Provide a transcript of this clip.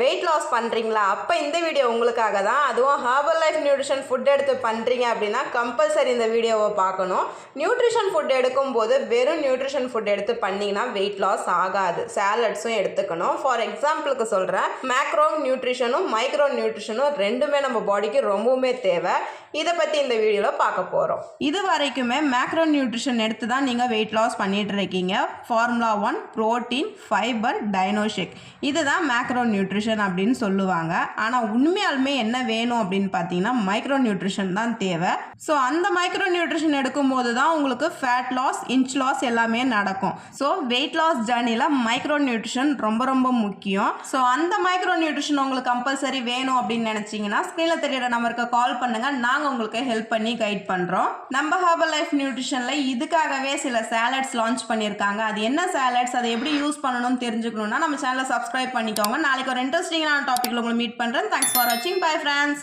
Weight loss பண்ணுறீங்களா? அப்போ இந்த வீடியோ உங்களுக்காக தான். அதுவும் ஹெர்பல் லைஃப் நியூட்ரிஷன் ஃபுட் எடுத்து பண்ணுறீங்க அப்படின்னா கம்பல்சரி இந்த வீடியோவை பார்க்கணும். நியூட்ரிஷன் ஃபுட் எடுக்கும்போது வெறும் நியூட்ரிஷன் ஃபுட் எடுத்து பண்ணிங்கன்னா வெயிட் லாஸ் ஆகாது. சாலட்ஸும் எடுத்துக்கணும். ஃபார் எக்ஸாம்பிளுக்கு சொல்கிறேன், மேக்ரோ நியூட்ரிஷனும் மைக்ரோ நியூட்ரிஷனும் ரெண்டுமே நம்ம பாடிக்கு ரொம்பவுமே தேவை. இதை பற்றி இந்த வீடியோவில் பார்க்க போகிறோம். இது வரைக்குமே மேக்ரோ நியூட்ரிஷன் எடுத்து தான் நீங்கள் வெயிட் லாஸ் பண்ணிட்டு இருக்கீங்க. ஃபார்முலா 1, புரோட்டீன், ஃபைபர், டைனோஷேக், இதுதான் மேக்ரோ நியூட்ரிஷன் அப்படின்னு சொல்லுவாங்க. ஆனால் உண்மையாலுமே என்ன வேணும் அப்படின்னு பார்த்தீங்கன்னா மைக்ரோ நியூட்ரிஷன் தான் தேவை. ஸோ அந்த மைக்ரோ நியூட்ரிஷன் எடுக்கும்போது தான் உங்களுக்கு ஃபேட் லாஸ், இன்ச் லாஸ் எல்லாமே நடக்கும். ஸோ வெயிட் லாஸ் ஜர்னியில் மைக்ரோ நியூட்ரிஷன் ரொம்ப ரொம்ப முக்கியம். ஸோ அந்த மைக்ரோ நியூட்ரிஷன் உங்களுக்கு கம்பல்சரி வேணும் அப்படின்னு நினச்சிங்கன்னா ஸ்க்ரீனில் தெரியிற நம்பருக்கு கால் பண்ணுங்கள். நாங்கள் உங்களுக்கு ஹெல்ப் பண்ணி கைட் பண்ணுறோம். நம்ம ஹெர்பல் லைஃப் நியூட்ரிஷனில் இதுக்காகவே சில சாலட்ஸ் லான்ச் பண்ணியிருக்காங்க. அது என்ன சாலட்ஸ், அதை எப்படி யூஸ் பண்ணணும்னு தெரிஞ்சுக்கணுன்னா நம்ம சேனலை சப்ஸ்கிரைப் பண்ணிக்கோங்க. நாளைக்கு ஒரு இன்ட்ரெஸ்டிங்கான டாபிக்ல உங்களை மீட் பண்ணுறேன். தேங்க்ஸ் ஃபார் வாட்சிங். Bye friends.